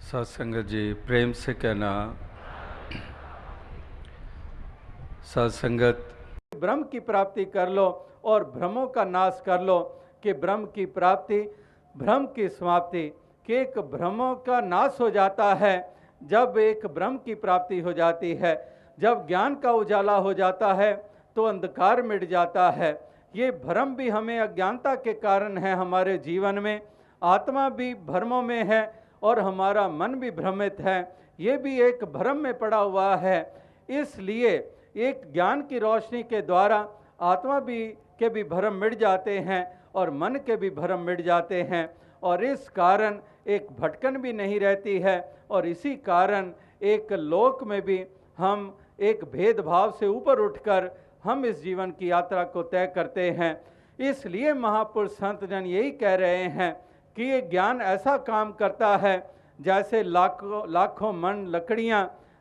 सत्संगत जी प्रेम से कहना। सत्संगत ब्रह्म की प्राप्ति कर लो और भ्रमों का नाश कर लो कि ब्रह्म की प्राप्ति, भ्रम की समाप्ति, कि एक भ्रमों का नाश हो जाता है जब एक ब्रह्म की प्राप्ति हो जाती है। जब ज्ञान का उजाला हो जाता है तो अंधकार मिट जाता है। ये भ्रम भी हमें अज्ञानता के कारण है हमारे जीवन में, आत्मा भी भ्रमों में है और हमारा मन भी भ्रमित है, ये भी एक भ्रम में पड़ा हुआ है। इसलिए एक ज्ञान की रोशनी के द्वारा आत्मा के भी भ्रम मिट जाते हैं और मन के भी भ्रम मिट जाते हैं और इस कारण एक भटकन भी नहीं रहती है और इसी कारण एक लोक में भी हम एक भेदभाव से ऊपर उठकर हम इस जीवन की यात्रा को तय करते हैं। इसलिए महापुरुष संत जन यही कह रहे हैं कि ये ज्ञान ऐसा काम करता है जैसे लाखों मन लकड़ियाँ,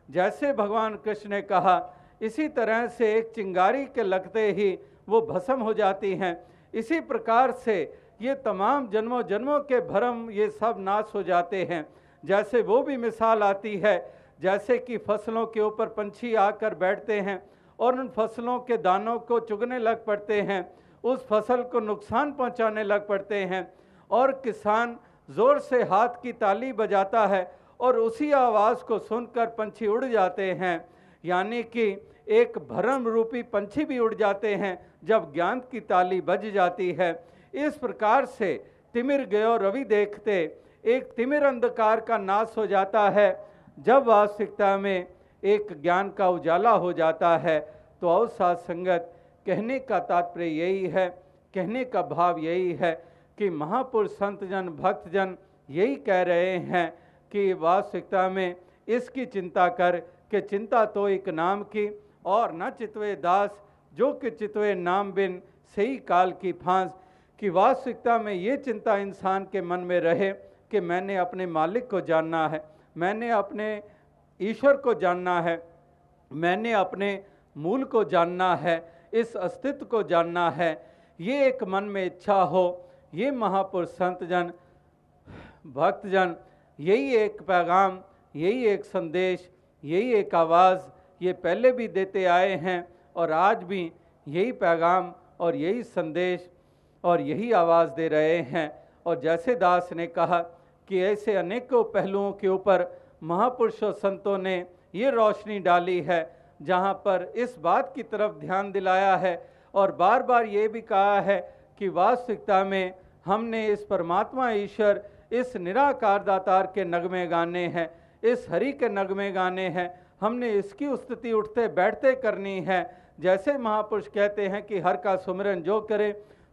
जैसे भगवान कृष्ण ने कहा, इसी तरह से एक चिंगारी के लगते ही वो भस्म हो जाती हैं। इसी प्रकार से ये तमाम जन्मों जन्मों के भ्रम ये सब नाश हो जाते हैं। जैसे वो भी मिसाल आती है, जैसे कि फसलों के ऊपर पंछी आकर बैठते हैं और उन फसलों के दानों को चुगने लग पड़ते हैं, उस फसल को नुकसान पहुंचाने लग पड़ते हैं और किसान जोर से हाथ की ताली बजाता है और उसी आवाज़ को सुनकर पंछी उड़ जाते हैं। यानी कि एक भ्रम रूपी पंछी भी उड़ जाते हैं जब ज्ञान की ताली बज जाती है। इस प्रकार से तिमिर गयो रवि देखते, एक तिमिर अंधकार का नाश हो जाता है जब वास्तविकता में एक ज्ञान का उजाला हो जाता है। तो और साथ संगत कहने का तात्पर्य यही है, कहने का भाव यही है कि महापुरुष संत जन भक्त जन यही कह रहे हैं कि वास्तविकता में इसकी चिंता कर कि चिंता तो एक नाम की और न चितवे दास, जो कि चितवे नाम बिन सही काल की फांस। कि वास्तविकता में ये चिंता इंसान के मन में रहे कि मैंने अपने मालिक को जानना है, मैंने अपने ईश्वर को जानना है, मैंने अपने मूल को जानना है, इस अस्तित्व को जानना है, ये एक मन में इच्छा हो। ये महापुरुष संत जन भक्त जन यही एक पैगाम, यही एक संदेश, यही एक आवाज़ ये पहले भी देते आए हैं और आज भी यही पैगाम और यही संदेश और यही आवाज़ दे रहे हैं। और जैसे दास ने कहा कि ऐसे अनेकों पहलुओं के ऊपर महापुरुषों संतों ने ये रोशनी डाली है, जहाँ पर इस बात की तरफ ध्यान दिलाया है और बार बार ये भी कहा है कि वास्तविकता में हमने इस परमात्मा ईश्वर, इस निराकार दातार के नगमे गाने हैं, इस हरि के नगमे गाने हैं, हमने इसकी स्तुति उठते बैठते करनी है। जैसे महापुरुष कहते हैं कि हर का सुमिरन जो करे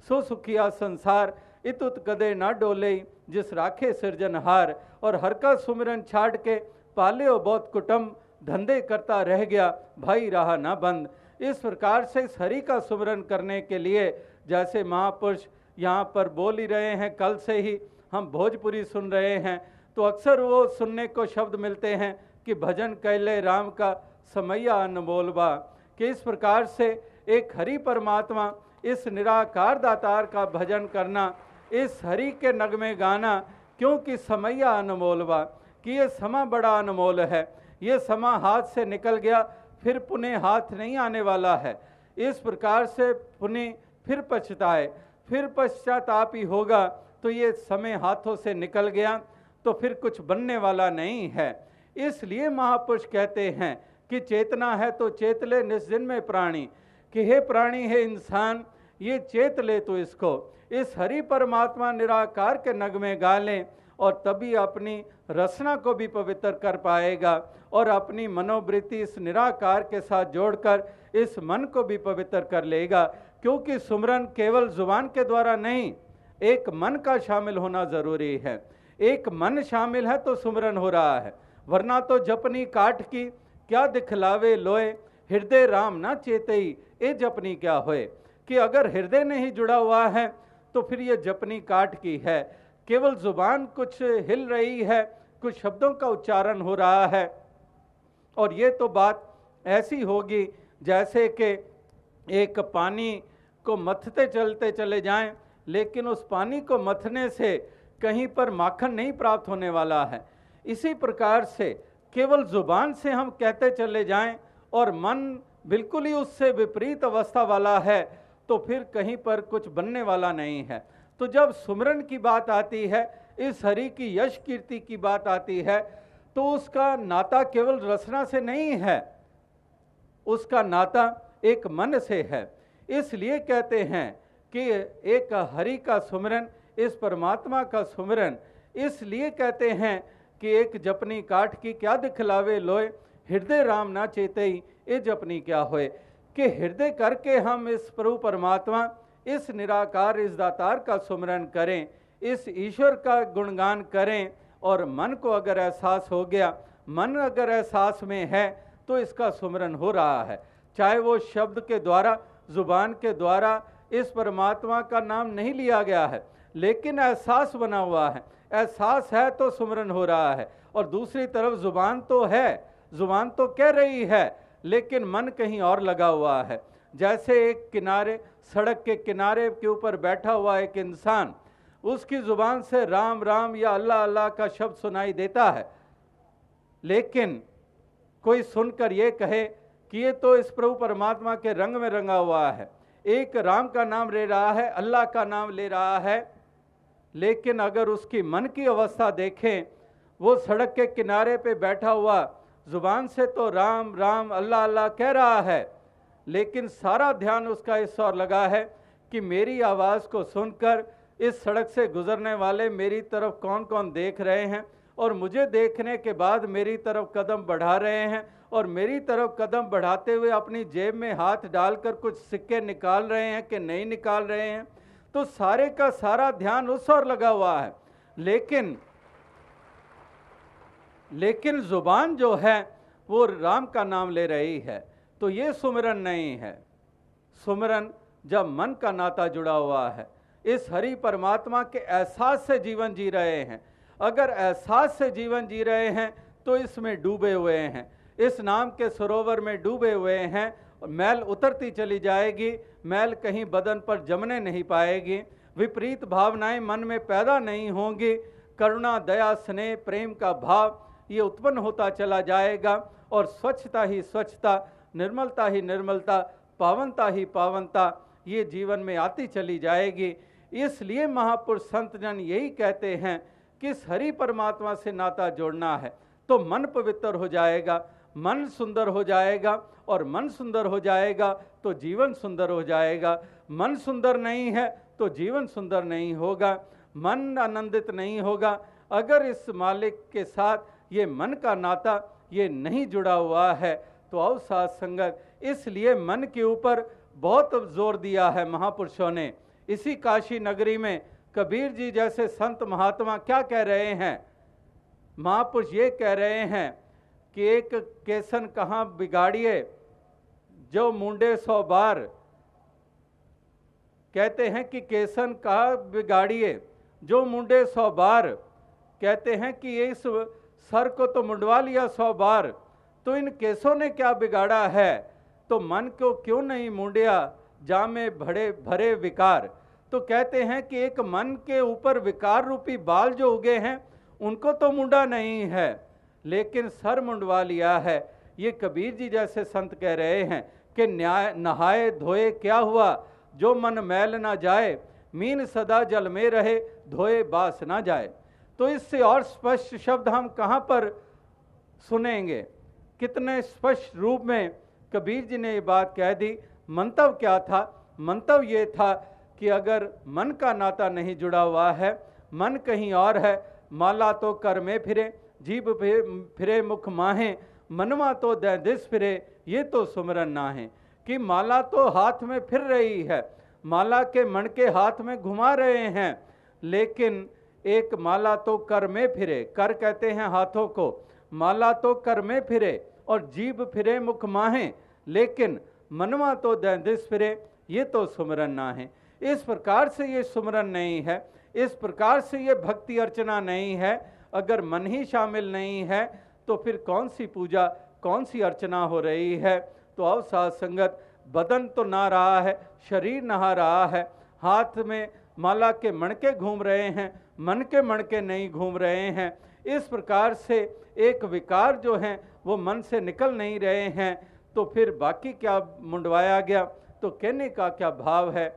सो सुखिया संसार, इत उत कदे ना डोले जिस राखे सिरजनहार। और हर का सुमिरन छाड़ के पाले ओ बहुत कुटुंब, धंधे करता रह गया भाई रहा ना बंद। इस प्रकार से इस हरि का सुमिरन करने के लिए जैसे महापुरुष यहाँ पर बोल ही रहे हैं, कल से ही हम भोजपुरी सुन रहे हैं तो अक्सर वो सुनने को शब्द मिलते हैं कि भजन कैले राम का समैया अनमोलबा। कि इस प्रकार से एक हरि परमात्मा, इस निराकार दातार का भजन करना, इस हरि के नगमे गाना, क्योंकि समैया अनमोलबा, कि ये समा बड़ा अनमोल है, ये समा हाथ से निकल गया फिर पुनः हाथ नहीं आने वाला है। इस प्रकार से पुनः फिर पछताए, फिर पश्चाताप ही होगा, तो ये समय हाथों से निकल गया तो फिर कुछ बनने वाला नहीं है। इसलिए महापुरुष कहते हैं कि चेतना है तो चेत ले निस्जिन में प्राणी, कि हे प्राणी, हे इंसान, ये चेत ले तो इसको, इस हरि परमात्मा निराकार के नगमे गा लें और तभी अपनी रचना को भी पवित्र कर पाएगा और अपनी मनोवृत्ति इस निराकार के साथ जोड़कर इस मन को भी पवित्र कर लेगा। क्योंकि सुमरन केवल जुबान के द्वारा नहीं, एक मन का शामिल होना जरूरी है। एक मन शामिल है तो सुमरन हो रहा है, वरना तो जपनी काट की क्या दिखलावे लोए, हृदय राम ना चेतई ए जपनी क्या होए। कि अगर हृदय नहीं जुड़ा हुआ है तो फिर ये जपनी काट की है, केवल जुबान कुछ हिल रही है, कुछ शब्दों का उच्चारण हो रहा है। और ये तो बात ऐसी होगी जैसे कि एक पानी को मथते चलते चले जाएं, लेकिन उस पानी को मथने से कहीं पर माखन नहीं प्राप्त होने वाला है। इसी प्रकार से केवल जुबान से हम कहते चले जाएं और मन बिल्कुल ही उससे विपरीत अवस्था वाला है, तो फिर कहीं पर कुछ बनने वाला नहीं है। तो जब सुमिरन की बात आती है, इस हरि की यश कीर्ति की बात आती है, तो उसका नाता केवल रचना से नहीं है, उसका नाता एक मन से है। इसलिए कहते हैं कि एक हरि का सुमिरन, इस परमात्मा का सुमिरन, इसलिए कहते हैं कि एक जपनी काठ की क्या दिखलावे लोय, हृदय राम ना चेतई ये जपनी क्या होए। कि हृदय करके हम इस प्रभु परमात्मा, इस निराकार, इस दातार का सुमिरन करें, इस ईश्वर का गुणगान करें, और मन को अगर एहसास हो गया, मन अगर एहसास में है, तो इसका सुमिरन हो रहा है। चाहे वो शब्द के द्वारा, जुबान के द्वारा इस परमात्मा का नाम नहीं लिया गया है, लेकिन एहसास बना हुआ है। एहसास है तो सुमिरन हो रहा है। और दूसरी तरफ जुबान तो है, जुबान तो कह रही है, लेकिन मन कहीं और लगा हुआ है। जैसे एक किनारे, सड़क के किनारे के ऊपर बैठा हुआ एक इंसान, उसकी जुबान से राम राम या अल्लाह अल्लाह का शब्द सुनाई देता है, लेकिन कोई सुनकर ये कहे कि ये तो इस प्रभु परमात्मा के रंग में रंगा हुआ है, एक राम का नाम ले रहा है, अल्लाह का नाम ले रहा है, लेकिन अगर उसकी मन की अवस्था देखें, वो सड़क के किनारे पे बैठा हुआ जुबान से तो राम राम अल्लाह अल्लाह कह रहा है, लेकिन सारा ध्यान उसका इस ओर लगा है कि मेरी आवाज़ को सुनकर इस सड़क से गुजरने वाले मेरी तरफ कौन कौन देख रहे हैं, और मुझे देखने के बाद मेरी तरफ कदम बढ़ा रहे हैं, और मेरी तरफ कदम बढ़ाते हुए अपनी जेब में हाथ डालकर कुछ सिक्के निकाल रहे हैं कि नहीं निकाल रहे हैं। तो सारे का सारा ध्यान उस ओर लगा हुआ है, लेकिन जुबान जो है वो राम का नाम ले रही है। तो ये सुमिरन नहीं है। सुमिरन जब मन का नाता जुड़ा हुआ है, इस हरि परमात्मा के एहसास से जीवन जी रहे हैं। अगर एहसास से जीवन जी रहे हैं तो इसमें डूबे हुए हैं, इस नाम के सरोवर में डूबे हुए हैं। मैल उतरती चली जाएगी, मैल कहीं बदन पर जमने नहीं पाएगी, विपरीत भावनाएं मन में पैदा नहीं होंगी, करुणा, दया, स्नेह, प्रेम का भाव ये उत्पन्न होता चला जाएगा, और स्वच्छता ही स्वच्छता, निर्मलता ही निर्मलता, पावनता ही पावनता ये जीवन में आती चली जाएगी। इसलिए महापुरुष संत जन यही कहते हैं कि इस हरि परमात्मा से नाता जोड़ना है तो मन पवित्र हो जाएगा, मन सुंदर हो जाएगा, और मन सुंदर हो जाएगा तो जीवन सुंदर हो जाएगा। मन सुंदर नहीं है तो जीवन सुंदर नहीं होगा, मन आनंदित नहीं होगा अगर इस मालिक के साथ ये मन का नाता ये नहीं जुड़ा हुआ है। तो आओ साथ संगत, इसलिए मन के ऊपर बहुत जोर दिया है महापुरुषों ने। इसी काशी नगरी में कबीर जी जैसे संत महात्मा क्या कह रहे हैं, महापुरुष ये कह रहे हैं कि एक केसन कहाँ बिगाड़िए जो मुंडे 100 बार। कहते हैं कि केसन कहाँ बिगाड़िए जो मुंडे 100 बार। कहते हैं कि इस सर को तो मुंडवा लिया 100 बार, तो इन केसों ने क्या बिगाड़ा है, तो मन को क्यों नहीं मुंडिया जामे भरे विकार। तो कहते हैं कि एक मन के ऊपर विकार रूपी बाल जो उगे हैं उनको तो मुंडा नहीं है, लेकिन सर मुंडवा लिया है। ये कबीर जी जैसे संत कह रहे हैं कि न्याय नहाए धोए क्या हुआ, जो मन मैल ना जाए, मीन सदा जल में रहे, धोए बास ना जाए। तो इससे और स्पष्ट शब्द हम कहाँ पर सुनेंगे, कितने स्पष्ट रूप में कबीर जी ने ये बात कह दी। मंतव्य क्या था, मंतव्य ये था कि अगर मन का नाता नहीं जुड़ा हुआ है, मन कहीं और है, माला तो कर में फिरे, जीभ फिरे मुख माहे, मनवा तो दिस फिरे, ये तो सुमरन ना है। कि माला तो हाथ में फिर रही है, माला के मन के हाथ में घुमा रहे हैं, लेकिन एक माला तो कर में फिरे, कर कहते हैं हाथों को, माला तो कर में फिरे और जीभ फिरे मुख माहे, लेकिन मनवा तो दिस फिरे, ये तो सुमरन ना है। इस प्रकार से ये सुमरन नहीं है, इस प्रकार से ये भक्ति अर्चना नहीं है। अगर मन ही शामिल नहीं है तो फिर कौन सी पूजा, कौन सी अर्चना हो रही है। तो आओ साथ संगत, बदन तो नहा रहा है, शरीर नहा रहा है, हाथ में माला के मणके घूम रहे हैं, मन के मणके नहीं घूम रहे हैं। इस प्रकार से एक विकार जो हैं वो मन से निकल नहीं रहे हैं, तो फिर बाकी क्या मुंडवाया गया। तो कहने का क्या भाव है,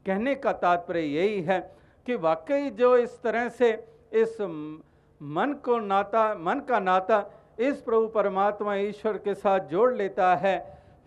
कहने का तात्पर्य यही है कि वाकई जो इस तरह से इस मन का नाता इस प्रभु परमात्मा ईश्वर के साथ जोड़ लेता है,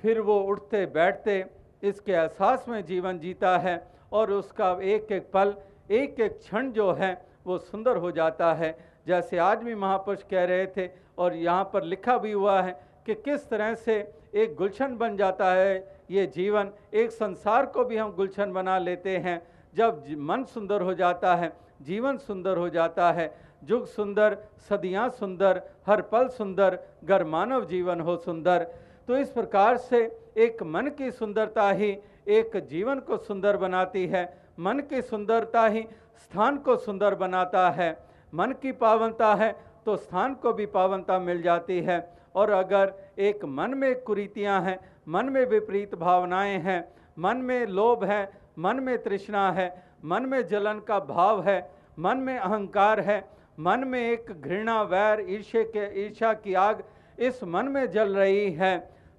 फिर वो उठते बैठते इसके एहसास में जीवन जीता है और उसका एक एक पल, एक एक क्षण जो है वो सुंदर हो जाता है। जैसे आज भी महापुरुष कह रहे थे और यहाँ पर लिखा भी हुआ है कि किस तरह से एक गुलशन बन जाता है ये जीवन। एक संसार को भी हम गुलशन बना लेते हैं जब मन सुंदर हो जाता है, जीवन सुंदर हो जाता है। जुग सुंदर, सदियां सुंदर, हर पल सुंदर, गर मानव जीवन हो सुंदर। तो इस प्रकार से एक मन की सुंदरता ही एक जीवन को सुंदर बनाती है। मन की सुंदरता ही स्थान को सुंदर बनाता है। मन की पावनता है तो स्थान को भी पावनता मिल जाती है। और अगर एक मन में कुरीतियां हैं, मन में विपरीत भावनाएं हैं, मन में लोभ है, मन में तृष्णा है, मन में जलन का भाव है, मन में अहंकार है, मन में एक घृणा, वैर, ईर्ष्या की आग इस मन में जल रही है,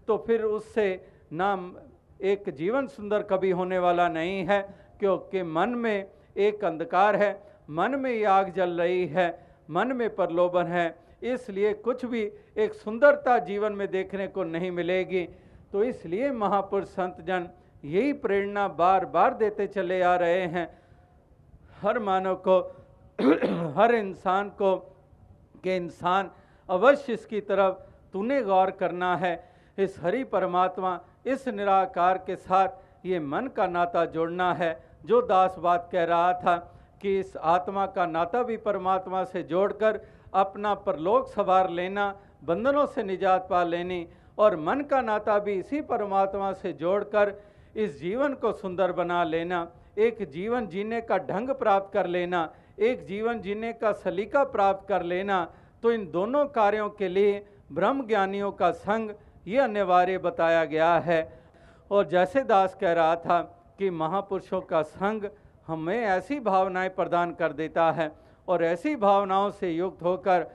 तो फिर उससे नाम एक जीवन सुंदर कभी होने वाला नहीं है। क्योंकि मन में एक अंधकार है, मन में ये आग जल रही है, मन में प्रलोभन है, इसलिए कुछ भी एक सुंदरता जीवन में देखने को नहीं मिलेगी। तो इसलिए महापुरुष संत जन यही प्रेरणा बार बार देते चले आ रहे हैं हर मानव को हर इंसान को कि इंसान अवश्य इसकी तरफ तूने गौर करना है। इस हरि परमात्मा, इस निराकार के साथ ये मन का नाता जोड़ना है। जो दास बात कह रहा था कि इस आत्मा का नाता भी परमात्मा से जोड़कर अपना परलोक सवार लेना, बंधनों से निजात पा लेनी, और मन का नाता भी इसी परमात्मा से जोड़कर इस जीवन को सुंदर बना लेना, एक जीवन जीने का ढंग प्राप्त कर लेना, एक जीवन जीने का सलीका प्राप्त कर लेना। तो इन दोनों कार्यों के लिए ब्रह्म ज्ञानियों का संग ये अनिवार्य बताया गया है। और जैसे दास कह रहा था कि महापुरुषों का संग हमें ऐसी भावनाएं प्रदान कर देता है और ऐसी भावनाओं से युक्त होकर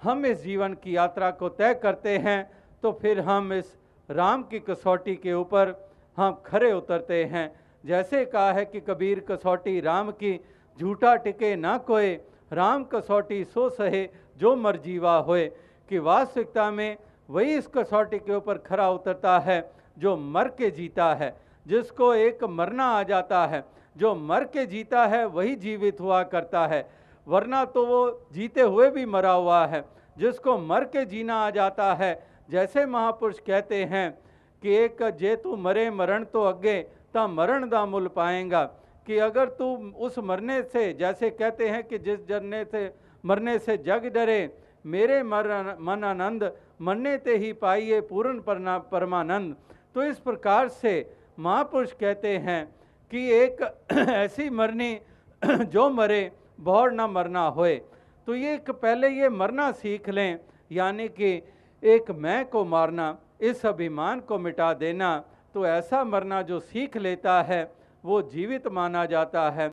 हम इस जीवन की यात्रा को तय करते हैं, तो फिर हम इस राम की कसौटी के ऊपर हम खरे उतरते हैं। जैसे कहा है कि कबीर कसौटी राम की, झूठा टिके ना कोई, राम कसौटी सो सहे जो मर जीवा होए। कि वास्तविकता में वही इस कसौटी के ऊपर खरा उतरता है जो मर के जीता है, जिसको एक मरना आ जाता है। जो मर के जीता है वही जीवित हुआ करता है, वरना तो वो जीते हुए भी मरा हुआ है। जिसको मर के जीना आ जाता है, जैसे महापुरुष कहते हैं कि एक जे तू मरे मरण तो अगे ता मरण दा मुल पाएगा। कि अगर तू उस मरने से, जैसे कहते हैं कि जिस जरने से मरने से जग डरे, मेरे मन आनंद मरने ते ही पाइए पूर्ण परमानंद। तो इस प्रकार से महापुरुष कहते हैं कि एक ऐसी मरनी जो मरे बहुर न मरना होए। तो ये पहले ये मरना सीख लें, यानी कि एक मैं को मारना, इस अभिमान को मिटा देना। तो ऐसा मरना जो सीख लेता है वो जीवित माना जाता है।